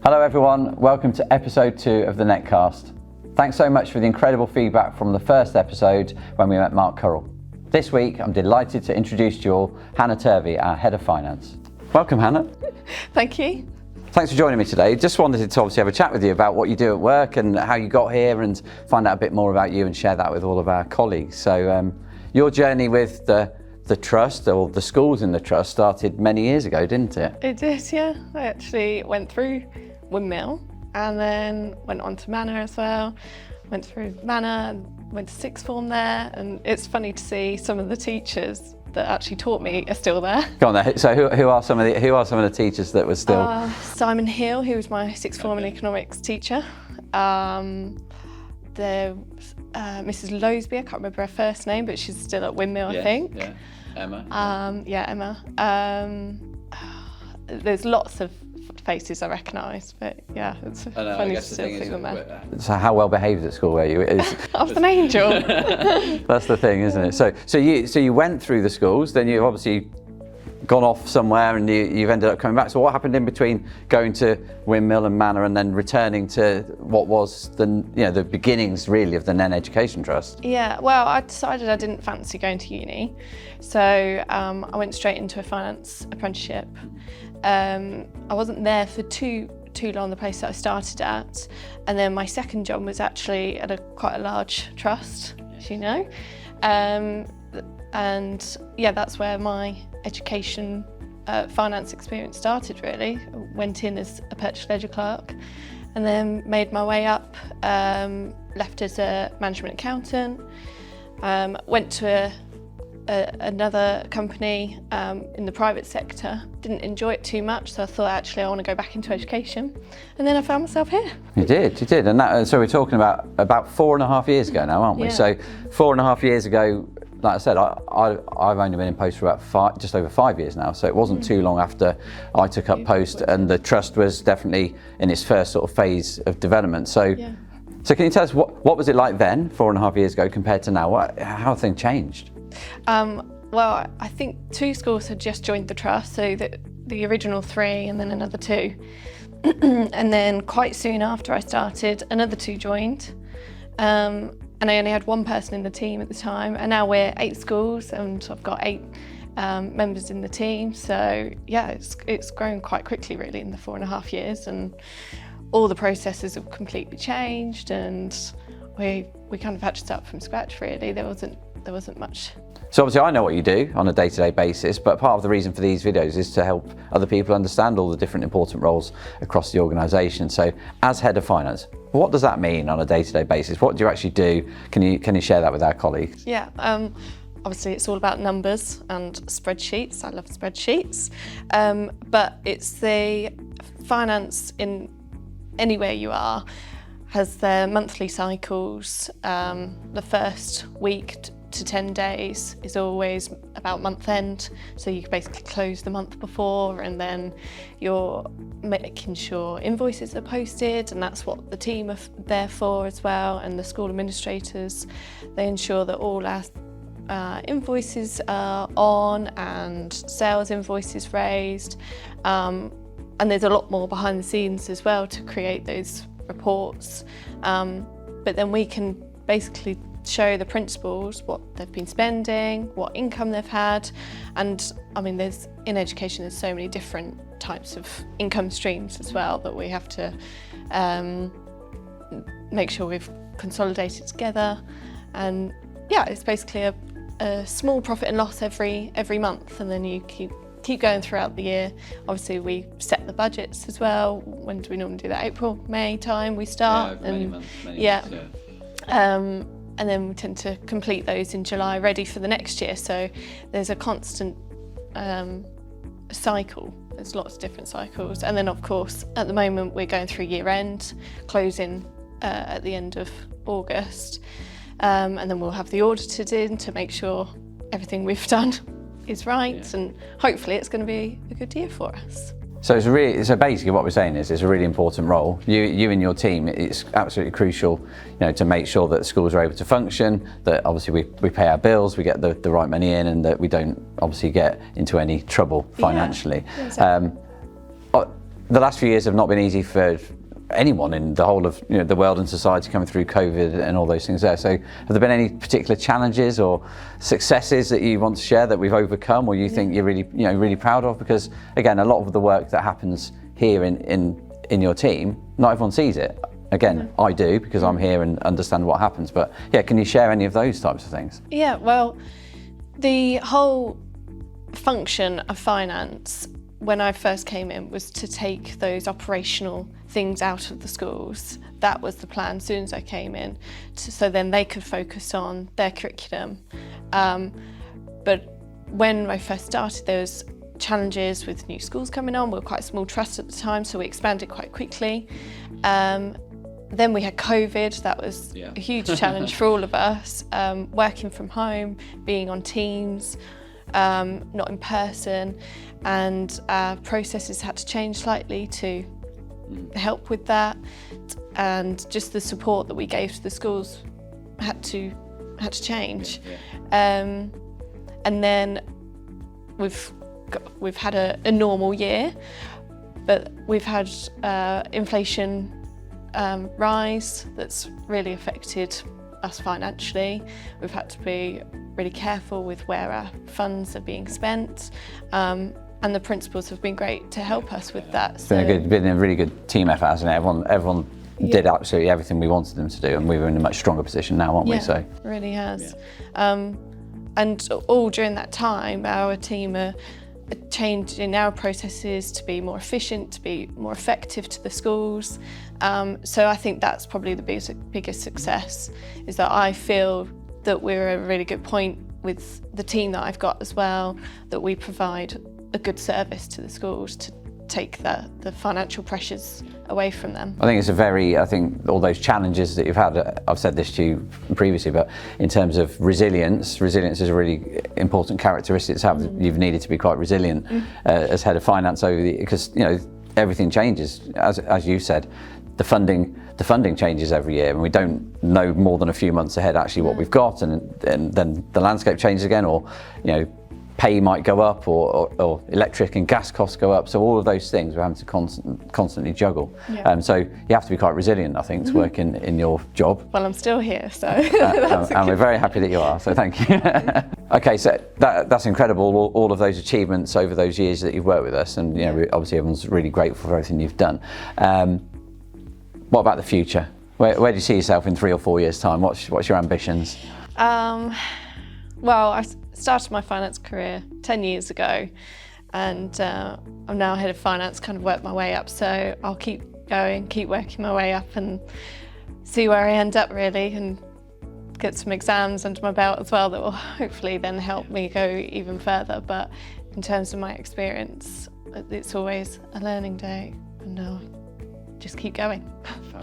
Hello everyone, welcome to episode 2 of the NETCast. Thanks so much for the incredible feedback from the first episode when we met Mark Currell. This week I'm delighted to introduce to you all Hannah Turvey, our Head of Finance. Welcome Hannah. Thank you. Thanks for joining me today. Just wanted to obviously have a chat with you about what you do at work and how you got here and find out a bit more about you and share that with all of our colleagues. So your journey with the trust, or the schools in the trust, started many years ago, didn't it? It did, yeah. I actually went through Windmill and then went on to Manor as well. Went through Manor, went to sixth form there, and it's funny to see some of the teachers that actually taught me are still there. Go on there. So who are some of the teachers that were still? Simon Hill, who was my sixth form and economics teacher. There Mrs. Loseby, I can't remember her first name, but she's still at Windmill, I think. Yeah. Emma. Emma. There's lots of faces I recognise, but yeah, it's funny to still see them there. So how well behaved at school were you? I was an angel. That's the thing, isn't it? So you went through the schools, then you've obviously gone off somewhere and you've ended up coming back. So what happened in between going to Windmill and Manor and then returning to what was the beginnings really of the NEN Education Trust? Yeah, well, I decided I didn't fancy going to uni, so I went straight into a finance apprenticeship. I wasn't there for too long, the place that I started at, and then my second job was actually at quite a large trust, as you know, and yeah, that's where my education finance experience started really. I went in as a purchase ledger clerk and then made my way up, left as a management accountant, went to another company in the private sector. Didn't enjoy it too much, so I thought actually I want to go back into education, and then I found myself here. You did, and so we're talking about 4.5 years ago now, aren't we? Yeah. So 4.5 years ago, like I said, I've only been in post for about just over 5 years now, so it wasn't too long after I took up post, and the trust was definitely in its first sort of phase of development. So can you tell us what was it like then, 4.5 years ago, compared to now? How have things changed? Well, I think 2 schools had just joined the trust, so the original 3 and then another 2. And then quite soon after I started, another 2 joined. And I only had 1 person in the team at the time, and now we're 8 schools and I've got 8 members in the team. So yeah, it's grown quite quickly really in the 4.5 years, and all the processes have completely changed, and we kind of had to start from scratch really. There wasn't much. So obviously I know what you do on a day-to-day basis, but part of the reason for these videos is to help other people understand all the different important roles across the organisation. So as Head of Finance, what does that mean on a day-to-day basis? What do you actually do? Can you share that with our colleagues? Yeah, obviously it's all about numbers and spreadsheets. I love spreadsheets, but it's the finance in anywhere you are has their monthly cycles. The first week to 10 days is always about month end, so you basically close the month before, and then you're making sure invoices are posted, and that's what the team are there for as well, and the school administrators. They ensure that all our invoices are on and sales invoices raised, and there's a lot more behind the scenes as well to create those reports, but then we can basically show the principals what they've been spending, what income they've had, and I mean in education there's so many different types of income streams as well that we have to make sure we've consolidated together. And yeah, it's basically a small profit and loss every month, and then you keep going throughout the year. Obviously we set the budgets as well. When do we normally do that? April, May time we start. Yeah, many months, yeah. And then we tend to complete those in July, ready for the next year. So there's a constant cycle. There's lots of different cycles. And then of course, at the moment we're going through year end, closing at the end of August. And then we'll have the auditors in to make sure everything we've done is right, and hopefully it's going to be a good year for us. So basically what we're saying is it's a really important role. You and your team, it's absolutely crucial, to make sure that schools are able to function, that obviously we pay our bills, we get the right money in, and that we don't obviously get into any trouble financially. Yeah, exactly. the last few years have not been easy for anyone in the whole of the world and society coming through COVID and all those things there. So have there been any particular challenges or successes that you want to share that we've overcome, or you think you're really proud of? Because again, a lot of the work that happens here in your team, not everyone sees it. Again, I do, because I'm here and understand what happens. But yeah, can you share any of those types of things? Yeah, well, the whole function of finance when I first came in was to take those operational things out of the schools. That was the plan as soon as I came in, so then they could focus on their curriculum. But when I first started, there was challenges with new schools coming on. We were quite a small trust at the time, so we expanded quite quickly. Then we had COVID. That was a huge challenge for all of us. Working from home, being on Teams, not in person, and processes had to change slightly to help with that, and just the support that we gave to the schools had to change. And then we've had a normal year, but we've had inflation rise that's really affected us financially. We've had to be really careful with where our funds are being spent, and the principals have been great to help us with that. It's been a really good team effort, hasn't it? Everyone did absolutely everything we wanted them to do, and we're in a much stronger position now, aren't we? So it really has. And all during that time, our team are changing our processes to be more efficient, to be more effective to the schools. So I think that's probably the biggest success, is that I feel that we're at a really good point with the team that I've got as well, that we provide a good service to the schools to take the financial pressures away from them. I think all those challenges that you've had, I've said this to you previously, but in terms of resilience is a really important characteristic to have. You've needed to be quite resilient as head of finance because everything changes. As you said, the funding changes every year, and we don't know more than a few months ahead actually what we've got, and then the landscape changes again, or pay might go up, or electric and gas costs go up. So all of those things we're having to constantly juggle. So you have to be quite resilient, I think, to work in your job. Well, I'm still here, so. And we're very happy that you are, so thank you. Okay, so that's incredible, all of those achievements over those years that you've worked with us, and obviously everyone's really grateful for everything you've done. What about the future? Where do you see yourself in 3 or 4 years' time? What's your ambitions? Well, I started my finance career 10 years ago, and I'm now head of finance, kind of worked my way up, so I'll keep going, keep working my way up and see where I end up really, and get some exams under my belt as well that will hopefully then help me go even further. But in terms of my experience, it's always a learning day, and I'll just keep going,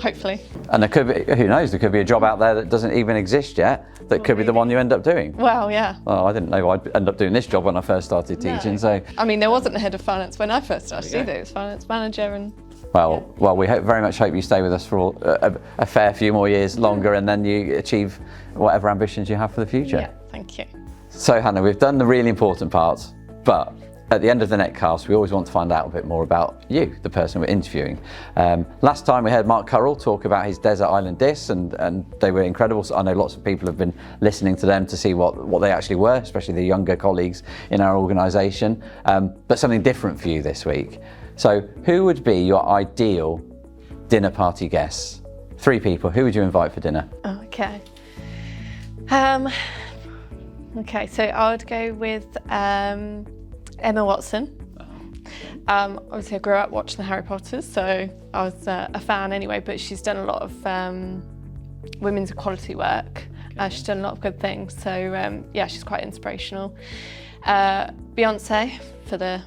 hopefully. And there could be, who knows, there could be a job out there that doesn't even exist yet, that could be the one you end up doing. Well, yeah. Well, I didn't know I'd end up doing this job when I first started teaching, so. I mean, there wasn't a head of finance when I first started either, it was finance manager and. Well, we very much hope you stay with us for a fair few more years longer, and then you achieve whatever ambitions you have for the future. Yeah, thank you. So Hannah, we've done the really important parts, but at the end of the NETCast, we always want to find out a bit more about you, the person we're interviewing. Last time we heard Mark Currell talk about his desert island discs, and they were incredible. So I know lots of people have been listening to them to see what they actually were, especially the younger colleagues in our organisation. But something different for you this week. So who would be your ideal dinner party guests? 3 people. Who would you invite for dinner? Okay. Okay, so I would go with Emma Watson. Obviously I grew up watching the Harry Potters, so I was a fan anyway, but she's done a lot of women's equality work. She's done a lot of good things, so yeah, she's quite inspirational. Beyonce for the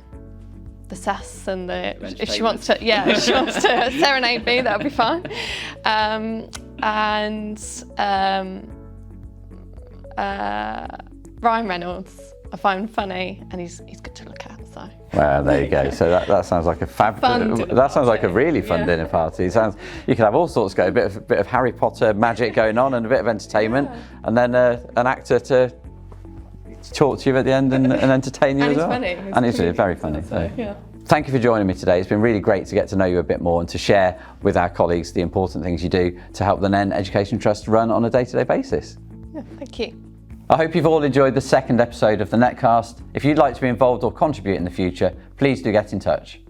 sass and if she wants to, serenade me, that would be fine. And Ryan Reynolds, I find funny, and he's good to look at. So. Well, there you go. So that sounds like a really fun dinner party. You could have all sorts go, a bit of Harry Potter magic going on, and a bit of entertainment, and then an actor to talk to you at the end and entertain you as well. Funny. And he's very funny. So. Yeah. Thank you for joining me today. It's been really great to get to know you a bit more and to share with our colleagues the important things you do to help the NEN Education Trust run on a day-to-day basis. Yeah, thank you. I hope you've all enjoyed the second episode of the NETCast. If you'd like to be involved or contribute in the future, please do get in touch.